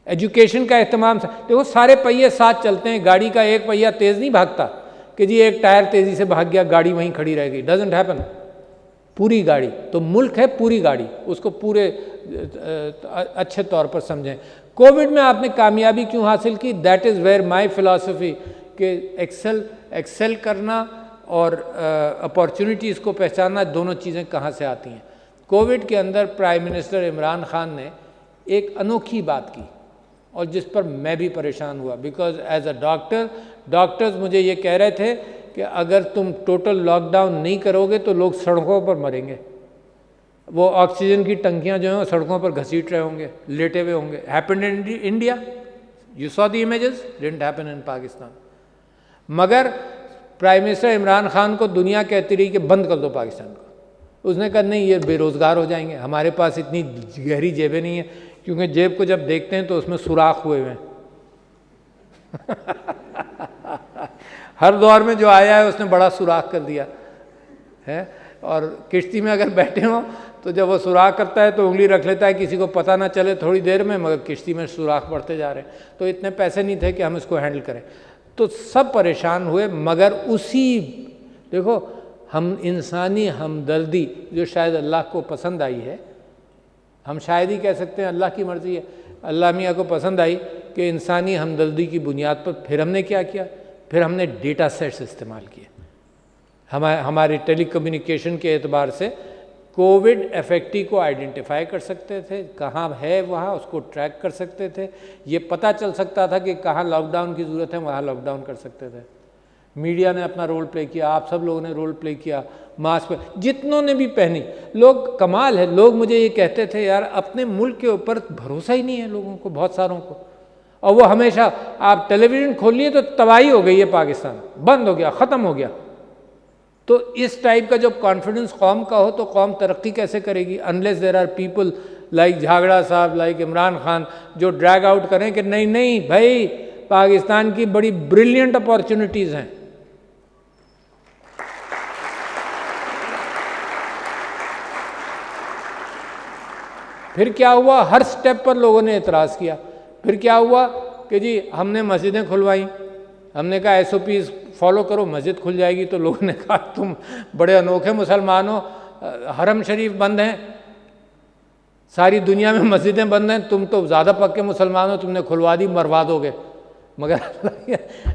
ایجوکیشن کا اہتمام، دیکھو سارے پہیے ساتھ چلتے ہیں، گاڑی کا ایک پہیہ تیز نہیں بھاگتا کہ جی ایک ٹائر تیزی سے بھاگ گیا گاڑی وہیں کھڑی رہ گئی، ڈزنٹ ہیپن۔ پوری گاڑی تو ملک ہے، پوری گاڑی، اس کو پورے اچھے طور پر سمجھیں۔ کووڈ میں آپ نے کامیابی کیوں حاصل کی؟ That is where my philosophy, کہ ایکسل کرنا اور اپارچونیٹیز کو پہچاننا، دونوں چیزیں کہاں سے آتی ہیں۔ کووڈ کے اندر پرائم منسٹر عمران خان نے ایک انوکھی بات کی اور جس پر میں بھی پریشان ہوا، بیکاز ایز اے ڈاکٹرز مجھے یہ کہہ رہے تھے کہ اگر تم ٹوٹل لاک ڈاؤن نہیں کرو گے تو لوگ سڑکوں پر مریں گے، وہ آکسیجن کی ٹنکیاں جو ہیں وہ سڑکوں پر گھسیٹ رہے ہوں گے، لیٹے ہوئے ہوں گے۔ Happened in India, you so the images, didn't happen in Pakistan. مگر پرائم منسٹر عمران خان کو دنیا کہتی رہی کہ بند کر دو پاکستان کو، اس نے کہا نہیں، یہ بے روزگار ہو جائیں گے، ہمارے پاس اتنی گہری جیبیں نہیں ہیں، کیونکہ جیب کو جب دیکھتے ہیں تو اس میں سوراخ ہوئے ہوئے ہیں۔ ہر دور میں جو آیا ہے اس نے بڑا سوراخ کر دیا ہے، اور کشتی میں اگر بیٹھے ہوں تو جب وہ سوراخ کرتا ہے تو انگلی رکھ لیتا ہے کسی کو پتہ نہ چلے تھوڑی دیر میں، مگر کشتی میں سوراخ بڑھتے جا رہے ہیں، تو اتنے پیسے نہیں تھے کہ ہم اس کو ہینڈل کریں، تو سب پریشان ہوئے۔ مگر دیکھو ہم انسانی ہمدردی جو شاید اللہ کو پسند آئی ہے، ہم شاید ہی کہہ سکتے ہیں اللہ کی مرضی ہے، اللہ میاں کو پسند آئی کہ انسانی ہمدردی کی بنیاد پر پھر ہم نے کیا کیا، پھر ہم نے ڈیٹا سیٹس استعمال کیے۔ ہمارے ٹیلی کمیونیکیشن کے اعتبار سے کووڈ افیکٹی کو آئیڈینٹیفائی کر سکتے تھے، کہاں ہے وہاں اس کو ٹریک کر سکتے تھے، یہ پتہ چل سکتا تھا کہ کہاں لاک ڈاؤن کی ضرورت ہے وہاں لاک ڈاؤن کر سکتے تھے۔ میڈیا نے اپنا رول پلے کیا، آپ سب لوگوں نے رول پلے کیا، ماسک جتنوں نے بھی پہنی، لوگ کمال ہے، لوگ مجھے یہ کہتے تھے یار اپنے ملک کے اوپر بھروسہ ہی نہیں ہے لوگوں کو، بہت ساروں کو، اور وہ ہمیشہ آپ ٹیلی ویژن کھولیے تو تباہی ہو گئی ہے، پاکستان بند ہو گیا، ختم ہو گیا۔ تو اس ٹائپ کا جب کانفیڈنس قوم کا ہو تو قوم ترقی کیسے کرے گی؟ Unless there are people like Jhagra صاحب، لائک عمران خان، جو ڈریگ آؤٹ کریں کہ نہیں نہیں بھائی پاکستان کی بڑی بریلینٹ اپارچونیٹیز ہیں۔ پھر کیا ہوا؟ ہر سٹیپ پر لوگوں نے اعتراض کیا۔ پھر کیا ہوا کہ جی ہم نے مسجدیں کھلوائیں، ہم نے کہا ایس او پیز فالو کرو, مسجد کھل جائے گی. تو لوگوں نے کہا تم بڑے انوکھے مسلمان ہو, حرم شریف بند ہیں, ساری دنیا میں مسجدیں بند ہیں, تم تو زیادہ پکے مسلمان ہو, تم نے کھلوا دی, مروا دو گے. مگر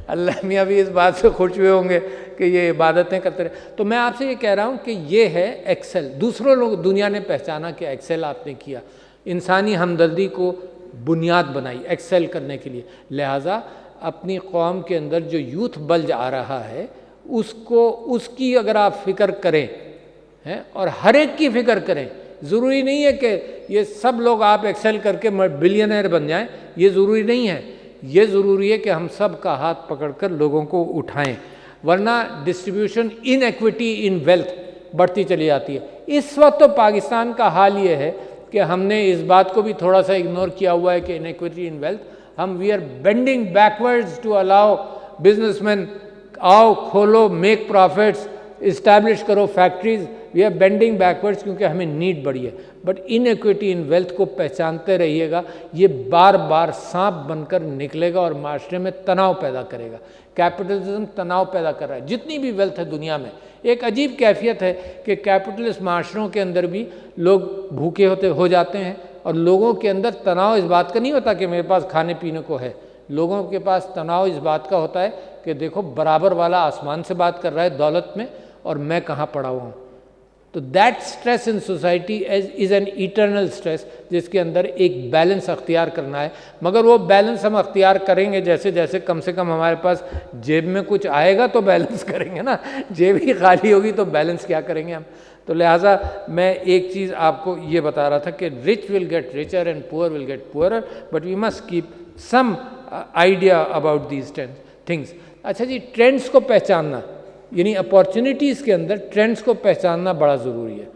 اللہ میاں بھی اس بات سے خوش ہوئے ہوں گے کہ یہ عبادتیں کرتے رہے. تو میں آپ سے یہ کہہ رہا ہوں کہ یہ ہے ایکسل. دوسروں لوگ دنیا نے پہچانا کہ ایکسل آپ نے کیا, انسانی ہمدردی کو بنیاد بنائی ایکسل کرنے کے لیے. لہٰذا اپنی قوم کے اندر جو یوتھ بلج آ رہا ہے اس کی اگر آپ فکر کریں اور ہر ایک کی فکر کریں. ضروری نہیں ہے کہ یہ سب لوگ آپ ایکسل کر کے بلینئر بن جائیں, یہ ضروری نہیں ہے. یہ ضروری ہے کہ ہم سب کا ہاتھ پکڑ کر لوگوں کو اٹھائیں, ورنہ distribution in equity in wealth بڑھتی چلی جاتی ہے. اس وقت تو پاکستان کا حال یہ ہے کہ ہم نے اس بات کو بھی تھوڑا سا اگنور کیا ہوا ہے کہ ان ایکوٹی ان ویلتھ, ہم we are bending backwards to allow businessman, آؤ کھولو, میک پروفٹس, اسٹیبلش کرو factories. We are bending backwards کیونکہ ہمیں نیڈ بڑھی ہے. But inequity in wealth کو پہچانتے رہیے گا, یہ بار بار سانپ بن کر نکلے گا اور معاشرے میں تناؤ پیدا کرے گا. کیپٹلزم تناؤ پیدا کر رہا ہے. جتنی بھی ویلتھ ہے دنیا میں, ایک عجیب کیفیت ہے کہ کیپٹلسٹ معاشروں کے اندر بھی لوگ بھوکے ہو جاتے ہیں, اور لوگوں کے اندر تناؤ اس بات کا نہیں ہوتا کہ میرے پاس کھانے پینے کو ہے. لوگوں کے پاس تناؤ اس بات کا ہوتا ہے کہ دیکھو برابر والا آسمان سے بات کر رہا ہے دولت میں, اور میں کہاں پڑا ہوا ہوں. تو that stress in society is an eternal stress, جس کے اندر ایک بیلنس اختیار کرنا ہے. مگر وہ بیلنس ہم اختیار کریں گے جیسے جیسے کم سے کم ہمارے پاس جیب میں کچھ آئے گا تو بیلنس کریں گے نا, جیب ہی خالی ہوگی تو بیلنس کیا کریں گے ہم. تو لہٰذا میں ایک چیز آپ کو یہ بتا رہا تھا کہ rich will get richer and poor will get poorer, but we must keep some idea about these things. اچھا جی, ٹرینڈس کو پہچاننا, یعنی اپارچونیٹیز کے اندر ٹرینڈس کو پہچاننا بڑا ضروری ہے.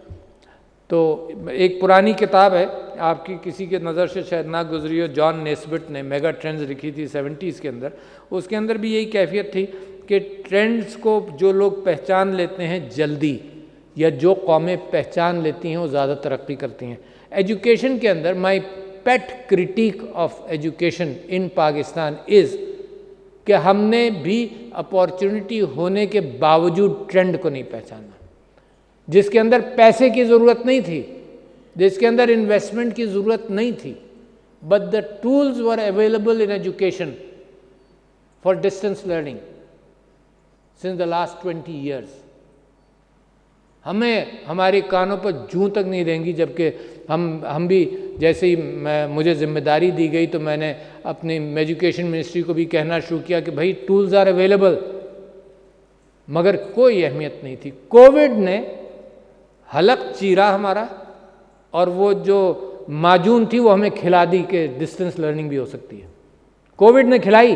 تو ایک پرانی کتاب ہے, آپ کی کسی کے نظر سے شاید نہ گزری ہو, جان نیسبٹ نے میگا ٹرینڈز لکھی تھی 70s کے اندر. اس کے اندر بھی یہی کیفیت تھی کہ ٹرینڈس کو جو لوگ پہچان لیتے ہیں جلدی, یا جو قومیں پہچان لیتی ہیں وہ زیادہ ترقی کرتی ہیں. ایجوکیشن کے اندر my pet critique of education in Pakistan is کہ ہم نے بھی اپارچونٹی ہونے کے باوجود ٹرینڈ کو نہیں پہچانا. جس کے اندر پیسے کی ضرورت نہیں تھی, جس کے اندر انویسٹمنٹ کی ضرورت نہیں تھی, but the tools were available in education for distance learning since the last 20 years. ہمیں ہماری کانوں پر جوں تک نہیں رہیں گی جبکہ ہم بھی جیسے ہی مجھے ذمہ داری دی گئی تو میں نے اپنی ایجوکیشن منسٹری کو بھی کہنا شروع کیا کہ بھائی ٹولز آر اویلیبل, مگر کوئی اہمیت نہیں تھی. کووڈ نے حلق چیرا ہمارا, اور وہ جو معجون تھی وہ ہمیں کھلا دی کہ ڈسٹینس لرننگ بھی ہو سکتی ہے. کووڈ نے کھلائی.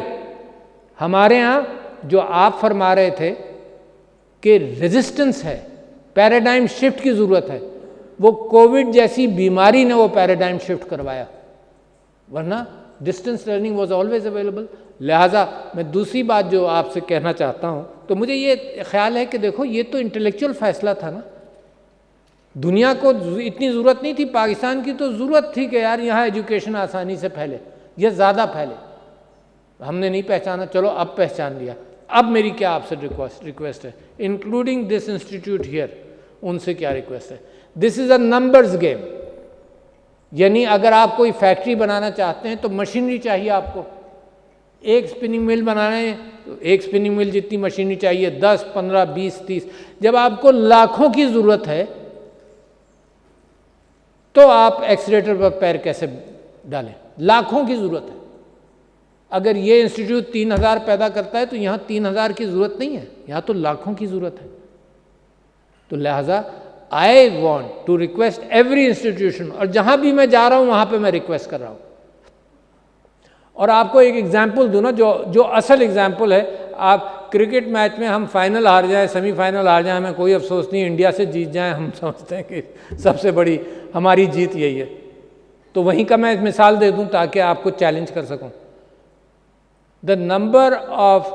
ہمارے ہاں جو آپ فرما رہے تھے کہ ریزسٹنس ہے, پیراڈائم شفٹ کی ضرورت ہے, وہ کووڈ جیسی بیماری نے وہ پیراڈائم شفٹ کروایا, ورنہ distance learning was always available. لہٰذا میں دوسری بات جو آپ سے کہنا چاہتا ہوں, تو مجھے یہ خیال ہے کہ دیکھو یہ تو انٹلیکچوئل فیصلہ تھا نا, دنیا کو اتنی ضرورت نہیں تھی, پاکستان کی تو ضرورت تھی کہ یار یہاں ایجوکیشن آسانی سے پھیلے, یہ زیادہ پھیلے. ہم نے نہیں پہچانا, چلو اب پہچان لیا. اب میری کیا آپ سے ریکویسٹ ہے, انکلوڈنگ دس انسٹیٹیوٹ ہیئر, ان سے کیا ریکویسٹ ہے, دس از اے نمبرز گیم. یعنی اگر آپ کوئی فیکٹری بنانا چاہتے ہیں تو مشینری چاہیے آپ کو. ایک اسپننگ مل بنانا ہے تو ایک اسپننگ مل جتنی مشینری چاہیے, 10 15 20 30. جب آپ کو لاکھوں کی ضرورت ہے تو آپ ایکسیلیٹر پر پیر کیسے ڈالیں؟ لاکھوں کی ضرورت ہے. اگر یہ انسٹیٹیوٹ 3000 پیدا کرتا ہے تو یہاں 3000 کی ضرورت نہیں ہے, یہاں تو لاکھوں کی ضرورت ہے. تو لہٰذا I want to request every institution, اور جہاں بھی میں جا رہا ہوں وہاں پہ میں ریکویسٹ کر رہا ہوں. اور آپ کو ایک ایگزامپل دوں نا, جو اصل ایگزامپل ہے. آپ کرکٹ میچ میں ہم فائنل ہار جائیں, سیمی فائنل ہار جائیں, ہمیں کوئی افسوس نہیں. انڈیا سے جیت جائیں, ہم سمجھتے ہیں کہ سب سے بڑی ہماری جیت یہی ہے. تو وہیں کا میں مثال دے دوں تاکہ آپ کو چیلنج کر سکوں. The number of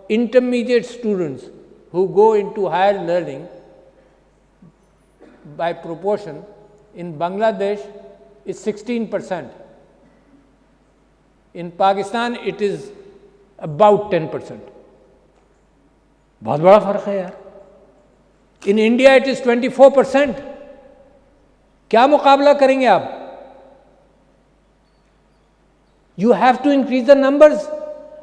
intermediate students who go into higher learning by proportion in Bangladesh is 16%. In Pakistan it is about 10%. بہت بڑا فرق ہے یار. In India it is 24%. کیا مقابلہ کریں گے آپ؟ You have to increase the numbers,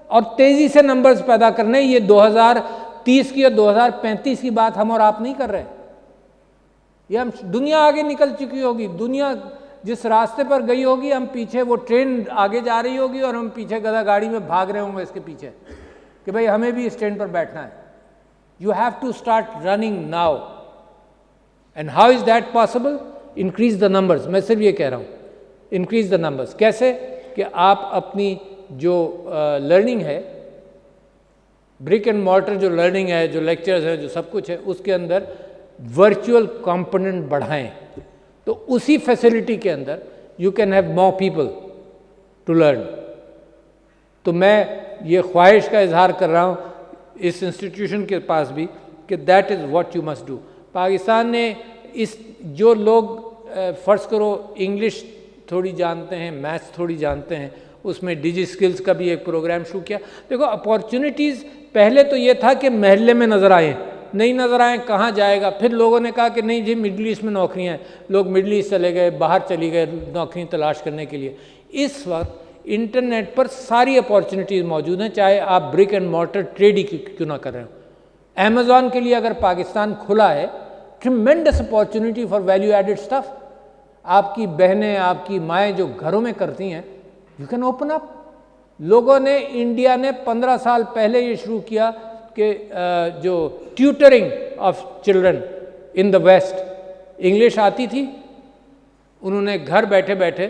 اور تیزی سے نمبرز پیدا کرنے. یہ 2030 کی اور 2035 کی بات ہم اور آپ نہیں کر رہے. یہ ہم, دنیا آگے نکل چکی ہوگی, دنیا جس راستے پر گئی ہوگی, ہم پیچھے, وہ ٹرین آگے جا رہی ہوگی اور ہم پیچھے گدھا گاڑی میں بھاگ رہے ہوں گے اس کے پیچھے کہ بھئی ہمیں بھی اس ٹرین پر بیٹھنا ہے. You have to start running now. And how is that possible? Increase the numbers. میں صرف یہ کہہ رہا ہوں, انکریز دا نمبرز. کیسے؟ کہ آپ اپنی جو لرننگ ہے, برک اینڈ مارٹر جو لرننگ ہے, جو لیکچرز ہیں, جو سب کچھ ہے, اس کے اندر ورچوئل کمپوننٹ بڑھائیں. تو اسی فیسلٹی کے اندر you can have more people to learn. تو میں یہ خواہش کا اظہار کر رہا ہوں اس انسٹیٹیوشن کے پاس بھی کہ that is what you must do. Pakistan نے اس, جو لوگ فرض کرو انگلش تھوڑی جانتے ہیں, میتھس تھوڑی جانتے ہیں, اس میں ڈیجی اسکلز کا بھی ایک پروگرام شروع کیا. دیکھو اپارچونیٹیز پہلے تو یہ تھا کہ محلے میں نظر آئیں, نہیں نظر آئیں کہاں جائے گا. پھر لوگوں نے کہا کہ نہیں جی مڈل ایسٹ میں نوکریاں ہیں, لوگ مڈل ایسٹ چلے گئے, باہر چلی گئے نوکری تلاش کرنے کے لیے. اس وقت انٹرنیٹ پر ساری اپارچونیٹیز موجود ہیں, چاہے آپ برک اینڈ مارٹر ٹریڈ ہی کیوں نہ کر رہے ہوں. امیزون کے لیے اگر پاکستان کھلا ہے, tremendous opportunity for value added stuff. آپ کی بہنیں, آپ کی مائیں جو گھروں میں کرتی ہیں, یو کین اوپن اپ. لوگوں نے, انڈیا نے 15 سال پہلے یہ شروع کیا کہ جو tutoring of children in the west, English آتی تھی, انہوں نے گھر بیٹھے بیٹھے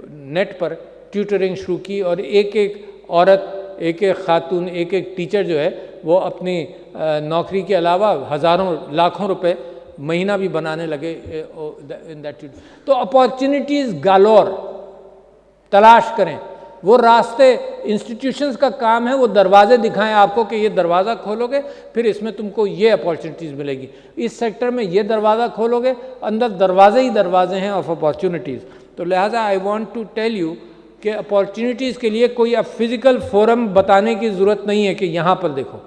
نیٹ پر ٹیوٹرنگ شروع کی, اور ایک ایک عورت, ایک ایک خاتون, ایک ایک ٹیچر جو ہے وہ اپنی نوکری کے علاوہ ہزاروں لاکھوں روپے مہینہ بھی بنانے لگے ان دیٹ. تو اپارچونیٹیز گالور, تلاش کریں وہ راستے. انسٹیٹیوشنز کا کام ہے وہ دروازے دکھائیں آپ کو کہ یہ دروازہ کھولو گے پھر اس میں تم کو یہ اپارچونیٹیز ملے گی, اس سیکٹر میں یہ دروازہ کھولو گے, اندر دروازے ہی دروازے ہیں آف اپارچونیٹیز. تو لہٰذا I want to tell you کہ اپارچونیٹیز کے لیے کوئی اب فزیکل فورم بتانے کی ضرورت نہیں ہے کہ یہاں پر دیکھو,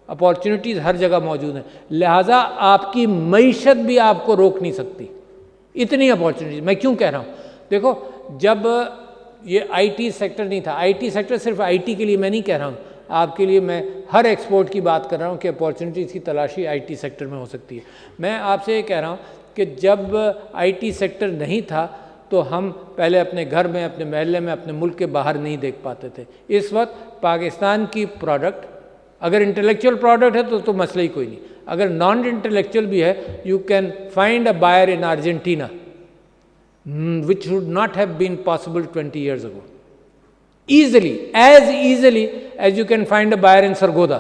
اپارچونیٹیز ہر جگہ موجود ہیں. لہٰذا آپ کی معیشت بھی آپ کو روک نہیں سکتی, اتنی اپارچونیٹیز. میں کیوں کہہ رہا ہوں, دیکھو جب یہ آئی ٹی سیکٹر نہیں تھا, آئی ٹی سیکٹر صرف آئی ٹی کے لیے میں نہیں کہہ رہا ہوں, آپ کے لیے میں ہر ایکسپورٹ کی بات کر رہا ہوں کہ اپارچونیٹیز کی تلاشی آئی ٹی سیکٹر میں ہو سکتی ہے. میں آپ سے یہ کہہ رہا ہوں کہ جب آئی ٹی سیکٹر نہیں تھا تو ہم پہلے اپنے گھر میں, اپنے محلے میں, اپنے ملک کے باہر نہیں دیکھ پاتے تھے. اس وقت پاکستان کی پروڈکٹ اگر انٹلیکچوئل پروڈکٹ ہے تو مسئلہ ہی کوئی نہیں, اگر نان انٹلیکچوئل بھی ہے you can find a buyer in Argentina which would not have been possible 20 years ago. Easily as you can find a buyer in Sargodha.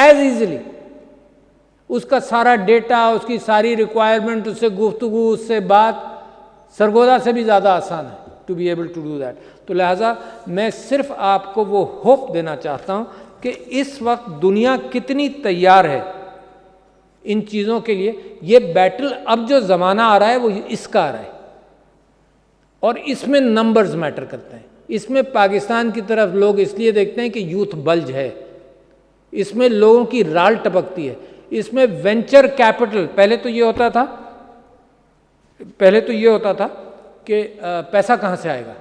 As easily. اس کا سارا ڈیٹا, اس کی ساری ریکوائرمنٹ, اس سے گفتگو, اس سے بات سرگودا سے بھی زیادہ آسان ہے to be able to do that. تو لہٰذا میں صرف آپ کو وہ ہوپ دینا چاہتا ہوں کہ اس وقت دنیا کتنی تیار ہے ان چیزوں کے لیے. یہ بیٹل اب جو زمانہ آ رہا ہے وہ اس کا آ رہا ہے, اور اس میں نمبرز میٹر کرتے ہیں. اس میں پاکستان کی طرف لوگ اس لیے دیکھتے ہیں کہ یوتھ بلج ہے, اس میں لوگوں کی رال ٹپکتی ہے, اس میں وینچر کیپٹل. پہلے تو یہ ہوتا تھا کہ پیسہ کہاں سے آئے گا.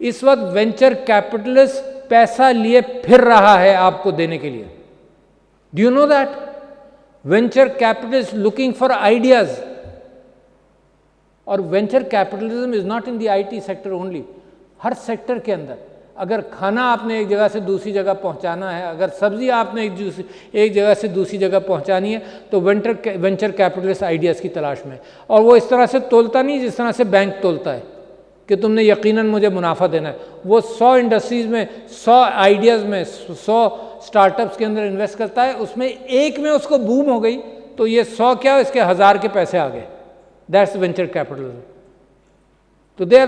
اس وقت وینچر کیپٹلسٹ پیسہ لیے پھر رہا ہے آپ کو دینے کے لیے. Do you know that? Venture capitalist looking for ideas. اور venture capitalism is not in the I T sector only, ہر سیکٹر کے اندر. اگر کھانا آپ نے ایک جگہ سے دوسری جگہ پہنچانا ہے, اگر سبزی آپ نے ایک جگہ سے دوسری جگہ پہنچانی ہے, تو وینچر کیپٹلسٹ آئیڈیاز کی تلاش میں. اور وہ اس طرح سے تولتا نہیں جس طرح سے بینک تولتا ہے کہ تم نے یقیناً مجھے منافع دینا ہے. وہ 100 انڈسٹریز میں, 100 آئیڈیاز میں, 100 اسٹارٹ اپس کے اندر انویسٹ کرتا ہے, اس میں ایک میں اس کو بوم ہو گئی تو یہ 100 کیا, اس کے 1000 کے پیسے آ گئے. That's venture capitalism. تو دے آر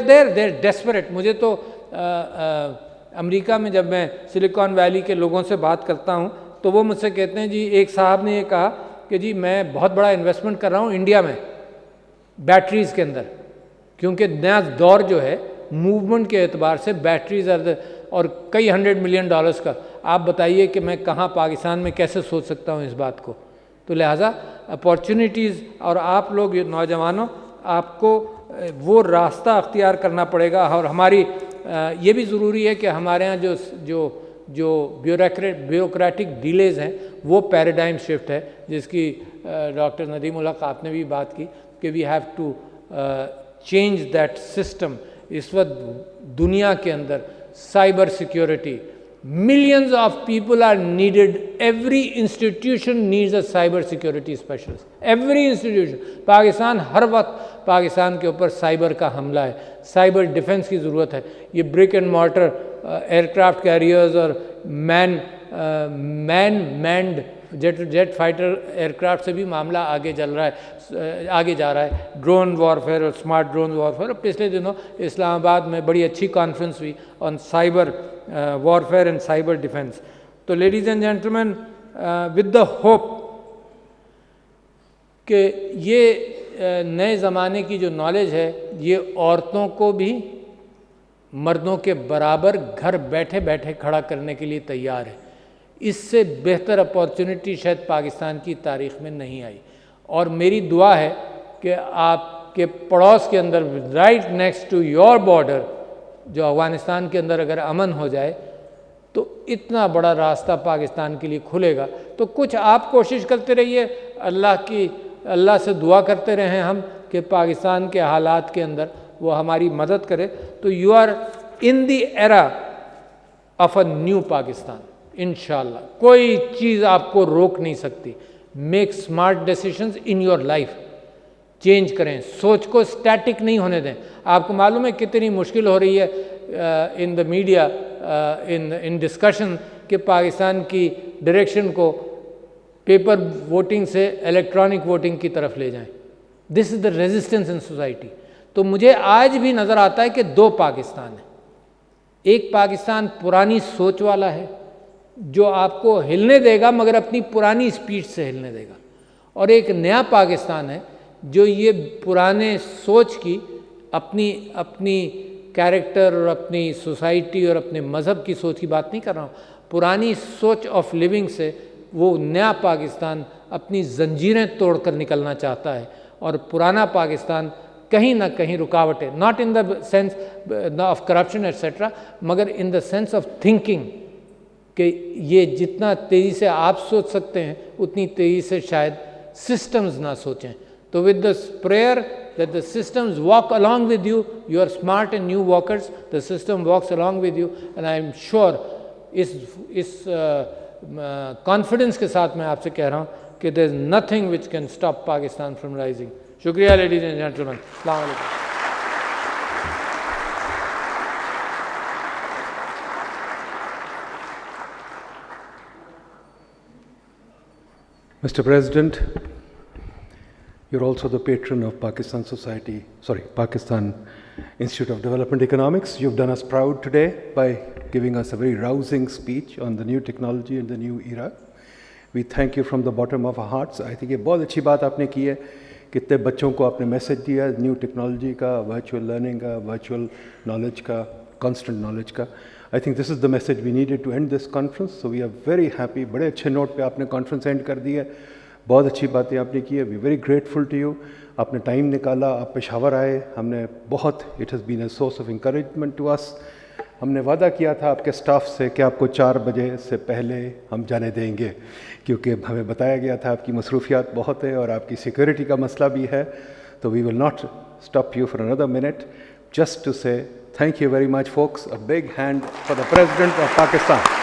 ڈیسپریٹ. مجھے تو امریکہ میں جب میں سلیکان ویلی کے لوگوں سے بات کرتا ہوں تو وہ مجھ سے کہتے ہیں, جی ایک صاحب نے یہ کہا کہ جی میں بہت بڑا انویسٹمنٹ کر رہا ہوں انڈیا میں بیٹریز کے اندر, کیونکہ نیا دور جو ہے موومنٹ کے اعتبار سے بیٹریز اور کئی $100 ملین کا. آپ بتائیے کہ میں کہاں پاکستان میں کیسے سوچ سکتا ہوں اس بات کو. تو لہٰذا اپارچونیٹیز، اور آپ لوگ نوجوانوں آپ کو وہ راستہ اختیار کرنا پڑے گا. اور ہماری یہ بھی ضروری ہے کہ ہمارے ہاں جو بیوروکریٹک ڈیلیز ہیں وہ پیراڈائم شفٹ ہے، جس کی ڈاکٹر ندیم الحق آپ نے بھی بات کی کہ we have to change that system. اس وقت دنیا کے اندر cyber security, millions of people are needed. Every institution needs a cyber security specialist. Every institution. Pakistan ہر وقت پاکستان کے اوپر سائبر کا حملہ ہے، سائبر ڈیفنس کی ضرورت ہے. یہ brick and mortar aircraft carriers اور manned jet fighter aircraft سے بھی معاملہ آگے جا رہا ہے. ڈرون وارفیئر اور اسمارٹ ڈرون وارفیئر. پچھلے دنوں اسلام آباد میں بڑی اچھی کانفرنس ہوئی on cyber warfare and cyber defense. تو ladies and gentlemen, with the hope کہ یہ نئے زمانے کی جو نالج ہے یہ عورتوں کو بھی مردوں کے برابر گھر بیٹھے بیٹھے کھڑا کرنے کے لیے تیار ہے. اس سے بہتر اپارچونٹی شاید پاکستان کی تاریخ میں نہیں آئی. اور میری دعا ہے کہ آپ کے پڑوس کے اندر right next to your border جو افغانستان کے اندر اگر امن ہو جائے تو اتنا بڑا راستہ پاکستان کے لیے کھلے گا. تو کچھ آپ کوشش کرتے رہیے، اللہ سے دعا کرتے رہیں ہم کہ پاکستان کے حالات کے اندر وہ ہماری مدد کرے. تو you are in the era of a new Pakistan انشاءاللہ. کوئی چیز آپ کو روک نہیں سکتی. Make smart decisions in your life. Change کریں، سوچ کو اسٹیٹک نہیں ہونے دیں. آپ کو معلوم ہے کتنی مشکل ہو رہی ہے ان دا میڈیا ان ڈسکشن کہ پاکستان کی ڈائریکشن کو پیپر ووٹنگ سے الیکٹرانک ووٹنگ کی طرف لے جائیں. دس از دا ریزسٹنس ان سوسائٹی. تو مجھے آج بھی نظر آتا ہے کہ دو پاکستان ہیں. ایک پاکستان پرانی سوچ والا ہے جو آپ کو ہلنے دے گا مگر اپنی پرانی اسپیڈ سے ہلنے دے گا، اور ایک نیا پاکستان ہے جو یہ پرانے سوچ کی اپنی کیریکٹر اور اپنی سوسائٹی اور اپنے مذہب کی سوچ کی بات نہیں کر رہا ہوں. پرانی سوچ آف لیونگ سے وہ نیا پاکستان اپنی زنجیریں توڑ کر نکلنا چاہتا ہے. اور پرانا پاکستان کہیں نہ کہیں رکاوٹ ہے، not in the sense of corruption et cetera, مگر ان دا سینس آف تھنکنگ کہ یہ جتنا تیزی سے آپ سوچ سکتے ہیں اتنی تیزی سے شاید سسٹمز نہ سوچیں. تو with the prayer that the systems walk along with you, you are smart and new walkers, the system walks along with you, and I am sure اس confidence کے ساتھ میں آپ سے کہہ رہا ہوں کہ there is nothing which can stop Pakistan from rising. شکریہ ladies and gentlemen. السلام علیکم. Mr. President, you're also the patron of Pakistan Institute of Development Economics. You've done us proud today by giving us a very rousing speech on the new technology and the new era. We thank you from the bottom of our hearts. I think یہ بہت اچھی بات آپ نے کی ہے، کتنے بچوں کو آپ نے میسج دیا نیو ٹیکنالوجی کا، ورچوئل لرننگ کا، ورچوئل نالج کا، کانسٹنٹ نالج کا. I think this is the message we needed to end this conference. So we are very happy. بڑے اچھے نوٹ پہ آپ نے کانفرنس اینڈ کر دی ہے. بہت اچھی باتیں آپ نے کی ہے. We very grateful to you. آپ نے ٹائم نکالا، آپ پشاور آئے، ہم نے بہت it has been a source of encouragement to us. ہم نے وعدہ کیا تھا آپ کے اسٹاف سے کہ آپ کو 4 بجے سے پہلے ہم جانے دیں گے، کیونکہ ہمیں بتایا گیا تھا آپ کی مصروفیات بہت ہیں اور آپ کی سیکورٹی کا مسئلہ بھی ہے. تو we will not stop you for another minute. Just to say thank you very much, folks. A big hand for the President of Pakistan.